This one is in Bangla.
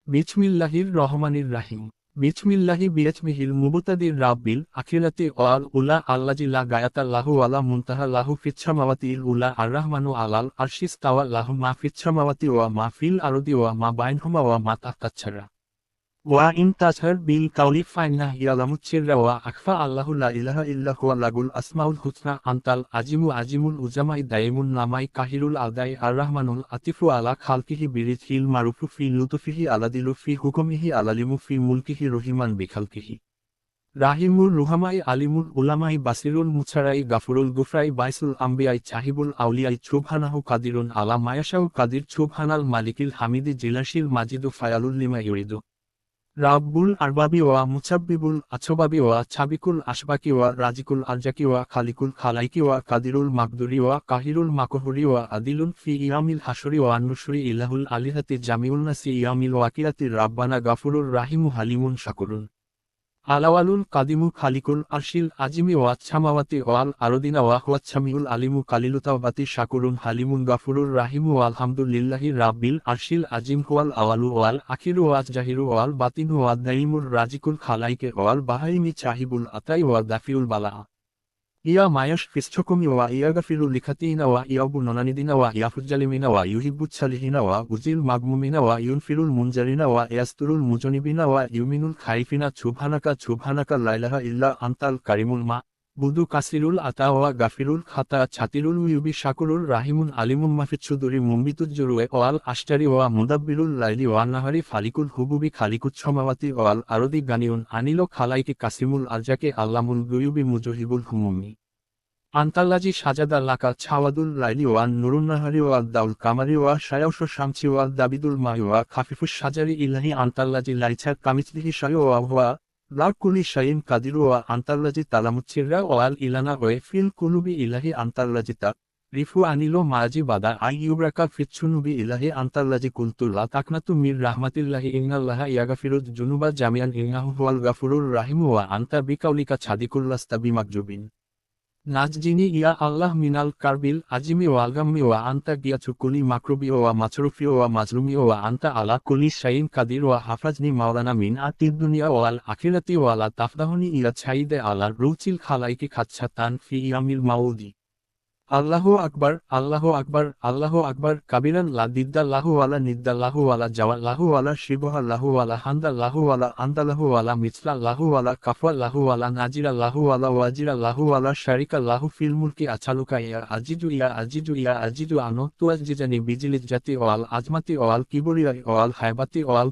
বিসমিল্লাহির রহমানির রাহিম। বিসমিল্লাহি বিয়াজমিহিল মুবতাদির রাব্বিল আখিরাতি ওয়াল উলা আল্লাজি লা গায়াতা লাহু ওয়ালা মুনতাহা লাহু ফিসসামাওয়াতিল উলা আর-রাহমানু আলাল আরশিস তাওয়া লাহু মা ফিসসামাওয়াতি ওয়া মা ফিল আরদি ওয়া মা বাইনহুমা ওয়া মা তাহতাচ্ছারা। ওয়া ইন তাজহার বিল কাউলি ফাইন্নাহু ইয়ালামুস সিররা ওয়া আখফা আল্লাহু লা ইলাহা ইল্লা হুয়া লাহুল আসমাউল হুসনা আনতাল আজিমুল উজামাই দাইমুন নামাই কাহিরুল আদাই আর-রাহমানুল আতিফু আলা খালকিহি বিরিজহিল মারুফু ফি লুতুফিহি আলাদিলু ফি হুকুমিহি আলালিমু ফি মুলকিহি রহিমান বিখালকিহি রাহিমুর রুহামাই আলিমুল উলামাই বাসিরুল মুছারাই গাফুরুল গুফরাই বাইসুল আম্বিয়াই চাহিবুল আউলিয়াই ছুবহানাহু কাদিরুন আলা মায়াশাউ কাদির ছুবহানাল মালিকিল হামিদি জিলাশিল মাজিদু ফায়ালুল লিমা ইউরিদু রাব্বুল আরবাবি ওয়া মুসাব্বিবুল আছবাবি ওয়া ছাবিকুল আশবাকি ওয়া রাজিকুল আরজাকি ওয়া খালিকুল খালাইকি ওয়া কাদিরুল মাকদুরি ওয়া কাহিরুল মাকহুরি ওয়া আদিলুন ফি ইয়ামিল হাসরি ওয়া নুশুরি ইলাহুল আলিহাতি জামিউল নাসি ইয়ামিল ওয়াকিলাতি রাব্বানা গাফুরুর রাহিমু হালিমুন শাকুরুন আলাওয়ালুল কাদিমু খালিকুল আরশিল আজিমি ওয়া ছামাওয়াতি ওয়াল আরদিনা ওয়া হুয়াচ্ছামিউল আলিমু কালিলুতাওবাতি শাকুরুন হালিমুন গাফুরুর রাহিমু আলহামদুলিল্লাহি রাব্বিল আরশিল আজিম হুয়াল আওয়ালু ওয়াল আখিরু ওয়াজ জাহিরু ওয়াল বাতিনু ওয়াদ নাইমুর রাজিকুল খালাইকে ওয়াল বাহাইমি চাহিবুল আতাই ওয়া দাফিউল বালা ইয়া মায়াশ ফিসছকুমি ওয়া ইয়াগাফিরু লিখাতিনা ওয়া ইয়াবু ননানিদিনা ওয়া ইয়াফুজ্জালিমিনা ওয়া ইউহিব্বুচ্ছালিহিনা ওয়া উজিল মাগমুমিনা ওয়া ইউনফিরুল মুনজারিনা ওয়া ইয়াস্তুরুল মুজনিবিনা ওয়া ইউমিনুল খাইফিনা ছুবহানাকা লাইলাহা ইল্লা আনতাল কারিমুল মা বুদু কাসিরুল আতা ওয়া গাফিরুল খাতা ছাতিরুল ইউবি শাকুরুল রাহিমুন আলিমুম মাফিচ্ছুদুরি মুম্বিতুজ্জুরুয়ে ওয়াল আশটারি ওয়া মুদাব্বিরুল লাইলি ওয়া নাহারি ফালিকুল হুবুবি খালিকুচ্ছমাওয়াতি ওয়াল আরদি গানিউন আনিলো খালাইকি কাসিমুল আরজাকে আল্লামুল গুয়ুবি মুজহিবুল হুমুমি আন্তাল্লাজি সাজাদা লাকা ছাওয়াদুল লাইলি ওয়ান নুরুন্নাহারি ওয়া দাউল কামারি ওয়া শায়াউশ শামছি ওয়া দাবিদুল মাই ওয়া খাফিফুস সাজারি ইলাহি আন্তাল্লাজি লাইছা কামিচলিহি শায়ু ওয়া হুয়া লাকুলি শাইন কাদিরু ওয়া আন্তাল্লাজি তালামুচ্ছিররা ওয়াল ইলানা ওয়ে ফিল কুলুবি ইলাহি আন্তাল্লাজি তা রিফু আনিলো মাজি বাদা আই ইউব্রাকা ফিচ্ছুনুবি ইলাহি আন্তাল্লাজি কুলতুল্লা তাকনাতু মির রাহমাতিল্লাহি ইন্নাল্লাহা ইয়াগাফিরুজ জুনুবা জামিয়ান ইন্নাহু হুয়াল গাফুরুর রাহিমু ওয়া আনতা বিকাউলিকা ছাদিকুল্লাস্তা বিমাকজুবিন নাজজিনি ইয়া আল্লাহ মিনাল কারবিল আজিমি ওয়ালগাম্মি ওয়া আন্তা গিয়াছু কুলি মাকরুবি ওয়া মাছরুফি ওয়া মাজলুমি ওয়া আন্তা আলা কুলি শাইন কাদির ওয়া হাফাজনি মাওলানা মিন আতিদ দুনিয়া ওয়াল আখিরাতি ওয়ালা তাফদাহুনি ইয়া ছাইদে আলা রুচিল খালাইকি খাচ্ছা তান ফি ইয়ামিল মাউদি আল্লাহু আকবার আল্লাহু আকবার আল্লাহু আকবার কাবিরান লা দিদ্দাল্লাহু ওয়ালা নিদ্দাল্লাহু ওয়ালা জাওয়াল্লাহু ওয়ালা শিবহাল্লাহু ওয়ালা হামদাল্লাহু ওয়ালা আন্দাল্লাহু ওয়ালা মিছলাল্লাহু ওয়ালা কাফাল্লাহু ওয়ালা নাজিরাল্লাহু ওয়ালা ওয়াজিরাল্লাহু ওয়ালা শারিকাল্লাহু ফিল মুলকি আছালুকা ইয়া আজিজু আনো তুয়াজিজানি বিজিলিজ জাতি ওয়াল আজমাতি ওয়াল কিবরিয়া ওয়াল হায়বাতি ওয়াল